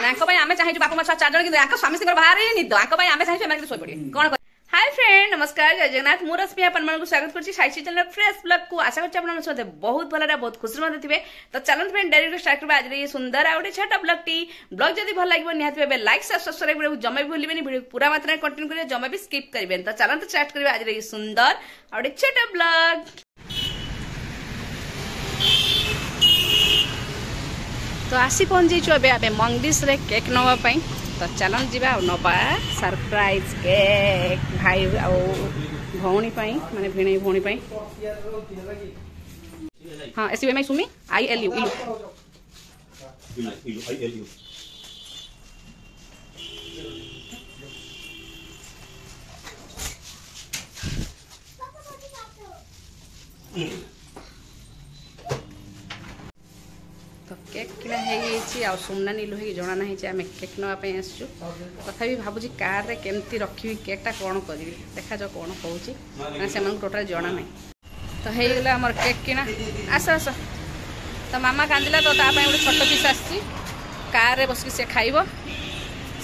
आम चाहिए बापा छुआ 4 जन कि स्वामी सिंह बाहर निद आम चाहिए शोई पड़े कौन। हाय फ्रेंड नमस्कार जय जगन्नाथ मु रश्मि आपको स्वागत करछि साइसी चैनल फ्रेश ब्लॉग को आशा करछि आपन मते बहुत भल बहुत खुशी मते थिबे। तो चलत फ्रेंड डायरेक्ट स्टार्ट करबा आज ये सुंदर आउटे छोटा ब्लॉग जदी भल लागबो निहात बे लाइक सब्सक्राइब करे जम्मा भी भूलिबेनी वीडियो पूरा मात्रा में कंटिन्यू करिए जम्मा भी स्किप करिबेन। तो चलत स्टार्ट करबा आज ये सुंदर आउटे छोटा ब्लॉग। तो आसी पहुंच जाइछु अबे आबे मंगडिस रे केक नवा पई। तो चलन जीवा नवा सरप्राइज केक भाई आ भौणी पाई माने भिणे भौणी पाई। हां एसबी में सुमी आई एल यू तो केक किना है सुमना नीलू है जना ना आम केक नापी आसचु तथापि भावुँ कार रे केमती रखी केकटा कौन करी देखा जाओ कौन कौन से टोटाल जना ना। तो होगा आम केक किना आस आस। तो मामा कांदिला तो ताप गोटे छोट पीस आसी कार रे बस से खाइब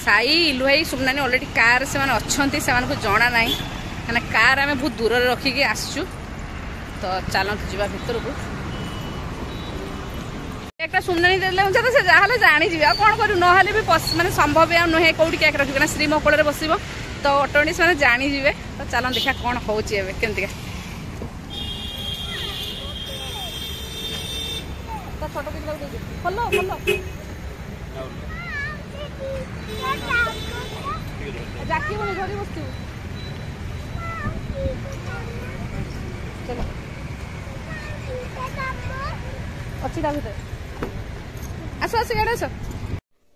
साई इलू भाई सुमना नी अलरेडी कार से अच्छा से जना ना कहीं कार आम बहुत दूर रखिकी आसचु। तो चलत जा भर को एक सुमनानी देले तो से जहाँ जानी जी कौन करूँ ना भी माने संभव आ नुहे कौटी केक रखी ना श्री मकोल बस तो ऑटोमेटिक मैंने जानी जी। तो चलो देखा कौन हो केमती छोट भल भल जाकी धरी बस चलो अच्छी भर आस आस इे आस।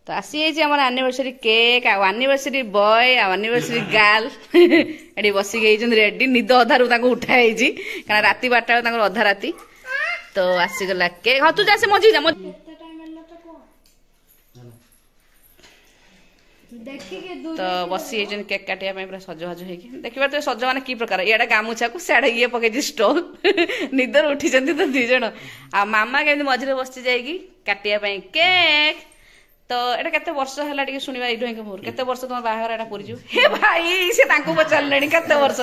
तो आसी आम एनिवर्सरी केक आनिवर्सरी बॉय आनिवर्सरी गर्ल ये बसिक रेडी निद अधारू उठाई क्या राति 12 अधा राति। तो आसीगला केक हाँ तू जा से मझी जा तो बसी केक काटिया पूरा सजवाज हो देखिए तो सज मैंने कि प्रकार इे गामुछा को सियाड़े ये पकई स्टोल निदर उठी तो दीज आ मामा केमी मझे बसी जाइए काटिया केक। तो एटा केते वर्ष है टे शुणा इडुआ के मुहर केते वर्ष तुम बाहर एटा पूरी हे भाई से पचारे केते वर्ष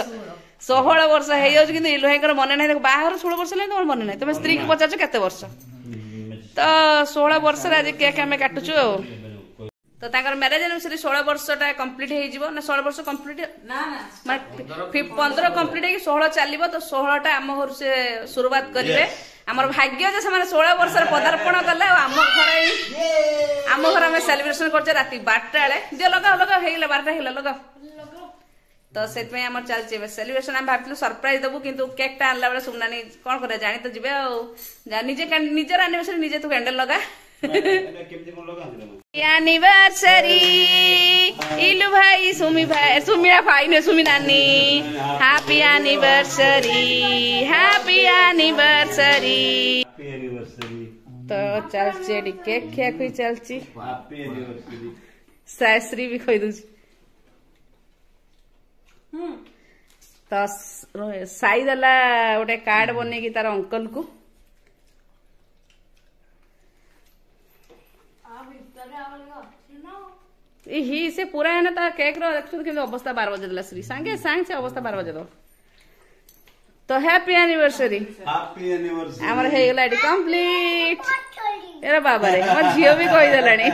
16 वर्ष हो कि इलुहाईर मन ना बाहर 16 वर्ष है तुम मन ना तुम स्त्री को पचार केते वर्ष। तो 16 वर्ष आज केक आम काटुचु। तो मैरेज एनिवर्सरी 16 वर्षटा कम्प्लीट हो ना 16 वर्ष कम्प्लीट ना 15 कम्प्लीट हो 16 चलो। तो 16टा आम घर से शुरुआत करेंगे आमर भाग्य जे 16 वर्ष पदार्पण कले आम घर आम सेलिब्रेशन कर राति 12टा बेले दियो लगा लगा हो 12टा हो लगा। तो से आम चलती सेलिब्रेशन आम भाव सरप्राइज देवु किंतु केकटा आनला बेले सुमनानी कौन कर जानी तो जी निजे निजर एनिवर्सरी निजे तू कैंडल लगा एनिवर्सरी इलू भाई सुमीरा भाई ने सुमी नानी हैप्पी एनिवर्सरी हैप्पी एनिवर्सरी। तो चलची केक खिया खुई चलची सायश्री भी खोई दूची। तो साई देला गोटे कार्ड बनेगी तार अंकल को ही से पूरा है ना केक रो देखु अवस्था 12 बजे देला श्री सांगे सांग से अवस्था 12 बजे दो। तो हैप्पी एनिवर्सरी हमर हे गला एडी कंप्लीट एरा बाबा रे मोर झियो भी कहि देलानी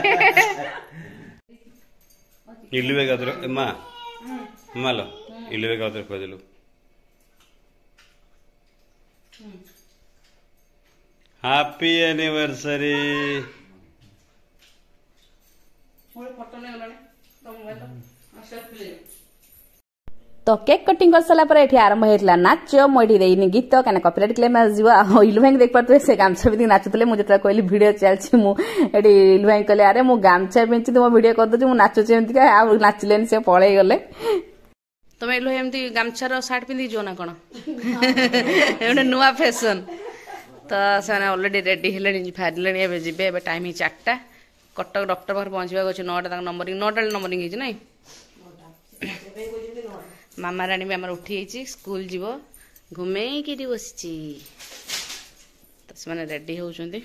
इलुवे गादर मां मालो इलुवे गादर कहि देलु हैप्पी एनिवर्सरी। तो केक कटिंग कर सारा पर ये आरंभ होता नाच मुझे देनी गीत क्या कॉपीराइट क्लेम इलू भाई देख पारे से गामछा भी नाचुले मुझे कहली भिड चलती मुझे इलू भाई कहले अरे मु गामछा पिंची तुम भिड करदे मुझे नाचुची एमती नाचिले से पलि गले। तुम इलू भाई एमती गामछार सार्ट पिंधि जो ना कौन गोटे नुआ फैशन। तो से अलरेडी रेडी है बाहर जी टाइम ही 4टा कटक डॉक्टर पाखे पहुंचा अच्छे 9टा नंबरिंग 9टा नंबरिंग ना मामा राणी भी आम उठी स्कूल जीव घुमे कि बस तो से रेडी होती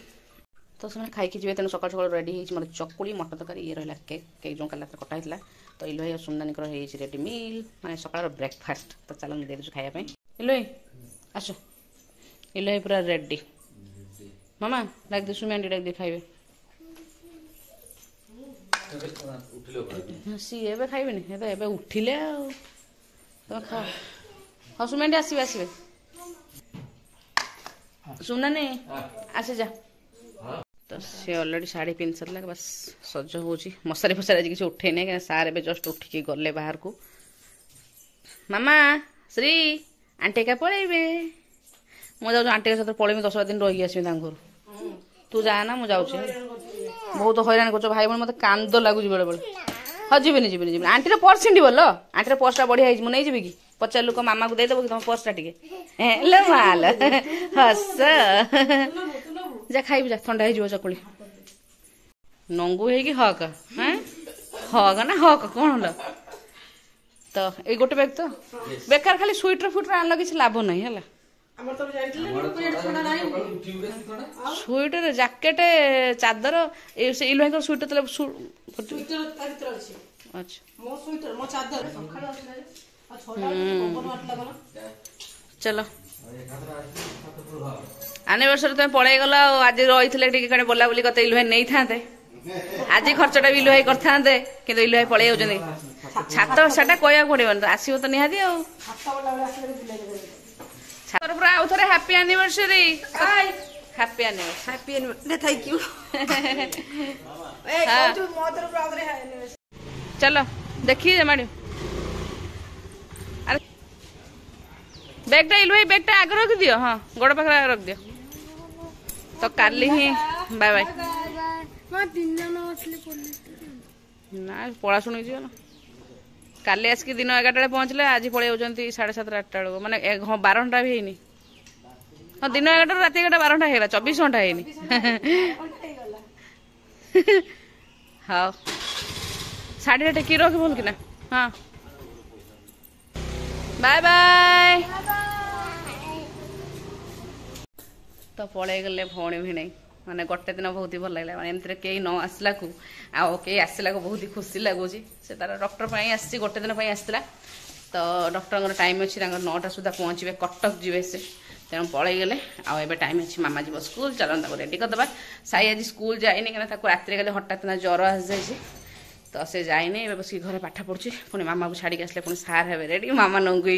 तो से खाई जी तेणु सकाल सकाल रेडी हो मतलब चकुड़ी मटर तरकारी ये रहा केक केक जो काला कटा होता तो इलो भाई सुंदनी रेडी मिल माने सकाल ब्रेकफास्ट तो चलो मुझे दे खाया इलो भाई आस इलो भाई पूरा रेडी मामा डाक दे सुमी आंटी डाक दे खाइबे सी ए खाइबे ए उठिले तुम खाओ हाँ सुमी आंटी आसबे आसबे सुना नहीं आसे जा तो सी अलरेडी शाढ़ी पिंधि सारा बस सज हो मशारी फसारी आज किसी उठे नहीं क्या सार ए जस्ट उठिकी गले बाहर को मामा श्री आंटी का पलैबे मुझे आंटी के साथ पलैबी 10 दिन रही आसमी घर तू जाना मुझे बहुत हैरान कर भाई भाई मत कांद लगुच बेले बेले हाँ जीवन जीवन आंटी पर्स छिंडी बोल आंटी पर्सटा बढ़िया मुझे नहीं जी कि पचार लोक मामा को देदेव कि तुम पर्सटा टे माल हस जा खाइबी जा ठंडा हो चकुली नंगू है कि हक हाँ हक ना हक कौन ल तो ये गोटे बैग तो बेकार खाली स्वेटर फुटर आनल किसी लाभ नहीं है स्वेटर जैकेट चादर इलो भाई स्वेटर चलो एनिवर्सरी तुम पलि गल आज रही कड़े बोला बोली कत इलु भाई नहीं था आज खर्चटा भी इलु भाई करते कि इलु भाई पलि जाऊँ छात साटा कहवा पड़ो आसो तो निहाती छातर पूरा आउ थे happy anniversary happy anniversary thank you चलो देखिए मैडम अरे बैगटा इलु भाई बैगटा आगे रख दियो हाँ गोड़ पाखे आगे रख दियो तो काली ही बाय बाय ना पढ़ा शुणी जी ना काली आसिक दिन 11टा पहुँचले आज पलि जाऊँगी 7:30 8टा बेलू माने 12 घंटा भी है हाँ दिन 11 रात 11 12 घंटा है 24 घंटा है हाँ साड़ी टेकी रख बोल कि ना हाँ बाय बाय तो पलि गले भौणी भिणे माने गोटे दिन बहुत ही भल लगे मैंने एमती कई न आसला को कई आसला को बहुत ही खुशी लगुच से तार डॉक्टर आसी गोटे दिन आसला तो डॉक्टर टाइम अच्छी 9टा सुधा पहुँचे कटक जी से तेणु पलि गले आए टाइम अच्छी मामा जीव स्कूल चलो रेडी करदे साई आज स्कूल जाइनी क्या रात गले हठात ना ज्वर आसी जाए तो से जाइनी बस घर पाठ पढ़ुची पुणी मामा को छाड़ी आसले पुणी सार हे रेडी मामा नंगु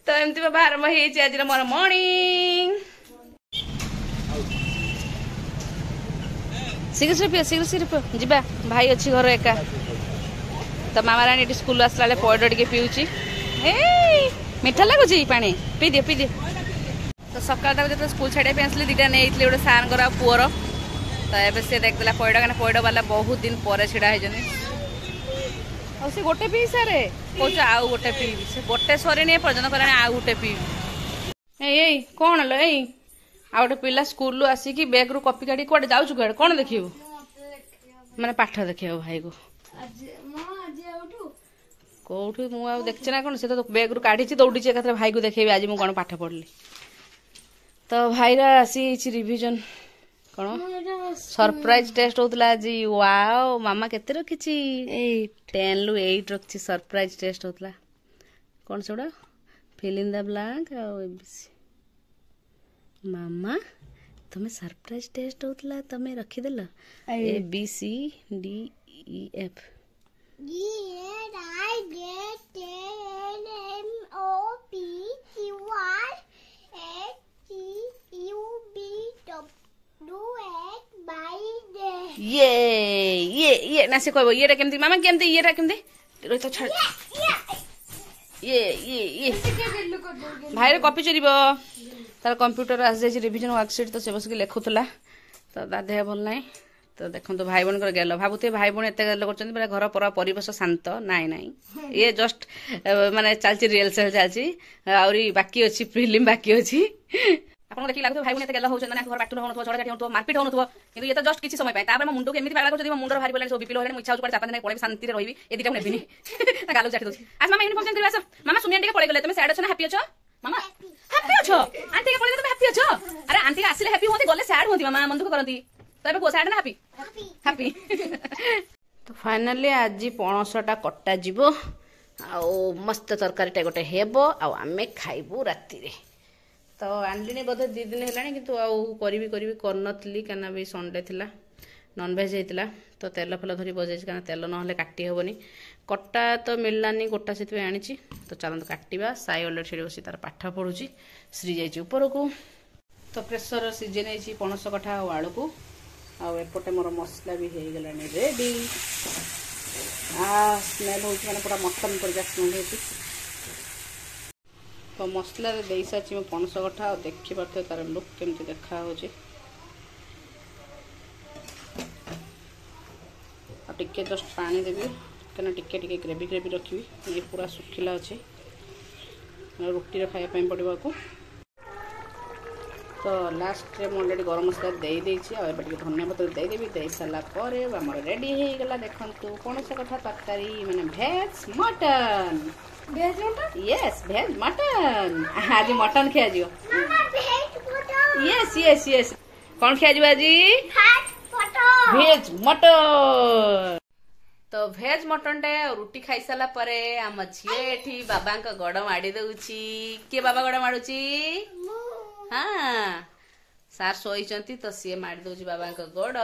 तो एमती बारंभ हो आज मोर मर्निंग शीघ्र शीघ्र जीवा भाई अच्छी घर एका तो मामा रानी स्कूल आसला पइड टे पीऊँची मीठा लगुच पा पी दिए तो सकाल जो स्कूल छाड़िया आसली 2टा नहीं गोटे सार पुअर तो ये सी देखला पइड क्या पइड वाला बहुत दिन पर छिड़ा होती गोटे पी सारे कौच आउ गोटे पीबी से गोटे सरी पर्यटन कला आउ गोटे पीबी यही कौन लो यही आ गोटे पिला स्कूल आसिकी बैग रु कपी काढ़ी कौटे जाऊँ कौन कौन देखिए माने पाठ देखिए भाई को कौटू मुझे देखी ना कौन से तो बैग रु काढ़ी दौड़ी एक भाई को देखेबी आज मुझे कौन पाठ पढ़ली तो भाईर आसी रिविजन कौन सरप्राइज टेस्ट होता आज वाओ मामा केते रखी 10 रु 8 रखी सरप्राइज टेस्ट होता कौन से गुड़ा fill in the blank ABC मामा तुम्हें सरप्राइज टेस्ट होता तुम्हें रखीदेल ABCDEF ये ना से कहबो ये केमती मामा केमती ये केमती रोई तो छाड़ ये भाई रे कॉपी चोरीबो तार कंप्यूटर आस जाए रिविजन वर्कशीट तो से बस लिखुला तो ता देह भल ना तो देखो तो भाई बहन गेल भावुथे भाई बहन एत गेल कर घर पर परिवेश शांत नाई नाई ये जस्ट माने चलची रिहर्सल चलची आउरी बाकी अच्छी फिल्म बाकी अच्छी आपको देखिए लगता भाई बहन एत गेल हो घर बाटू हो झड़का हो मारपिट हो कि ये तो जस्ट किसी समय पाए मुंड को एमती पाला कर मुंडर भारी पड़े सब विपिल हो इच्छा हो 4-5 दिन पड़े शांति रही ये दीटा नेबिनी गालू चाटी दूसरी आज मामा यूनिफॉर्म चेंज कर मामा सुनिया टे पड़े गले तुम सैड अच्छे ना हैप्पी अच्छो मामा हैप्पी अछो आंटी के पळे तुम हैप्पी अछो अरे आंटी आसिले हैप्पी होती गले सैड होती मामा मन दुख करंती तबे को सैड ना हैप्पी हैप्पी तो फाइनली आज पणसटा कटा जीवो आ मस्त तरकारीटा गोटे हेबो आ आमे खाइबू राति रे तो आनलिनी बोधे 2 दिन हेलानी किंतु आउ करिवि करनथली काना भी संडे थिला नॉनवेज हेतिला तो तेल फल धरी बजाई कारण तेल नहले काटी हेबनी कट्टा तो मिललानी गोटा से आनी तो चलते काटा साई अलरेडी से बस तार पाठ पढ़ुची श्री जाइए ऊपर को तो प्रेसर सीझे नहीं पणस कठा और आलू को आउटे मोर मसला भी हो गला रेडी स्मेल हो पूरा मटन पर स्मेल हो तो मसला दे सारी पणस कठा और देखिए तार लुक केमती देखा टिके जस्ट पानी देवी कहीं टिके टिके ग्रेवी ग्रेवी रखी ये पूरा सुखिला अच्छे रुटी खायापी पड़ो को तो लास्ट में अलरेडी गरम मसला दे धनिया पत्र देदेवी दे सारापर आम रेडी हो गला देखु पणस कठा तरकारी माने भेज मटन यस भेज मटन आज मटन खिया यस यस यस कौन खिया आज भेज मटन तो भेज मटन टे रुटी खाई सारा पर आम झील एठी बाबा गड़ माड़ी दउची के बाबा गड़ माड़ुची हाँ सार शोइचंती तो सी माड़ी दउची बाबा गड़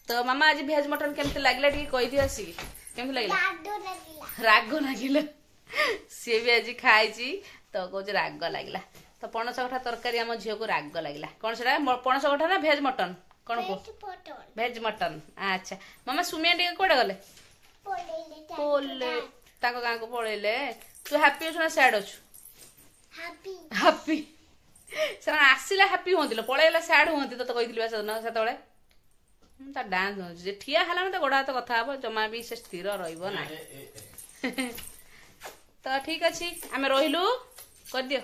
तो मामा आज भेज मटन केमती लागला टी कहि दियो सी केमती लागला राग लागिला सी भी आज खाइची तो कहूँ राग लागला तो पणस कठा तरकारी आम झील को राग लागला कौन से पणस कठा ना भेज मटन कौन को भेज मटन अच्छा मामा सुमिया टी कोड़े गले गाँ को पलैले तू हैप्पी अच्छु ना सैड अच्छु हैप्पी से आसला हैप्पी हूँ पलैला सैड हूँ तो कही से डांस ठिया है तो गोड़ हाथ कथा हम जमा भी से स्थिर रहा तो ठीक अच्छे आम रही कर दियो